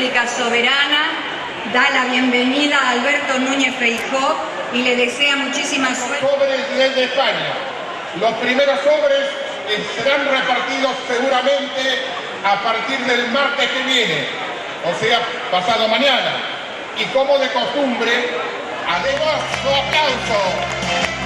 República Soberana da la bienvenida a Alberto Núñez Feijóo y le desea muchísima suerte. Sobres desde España. Los primeros sobres serán repartidos seguramente a partir del martes que viene, o sea, pasado mañana. Y como de costumbre, haremos su aplauso.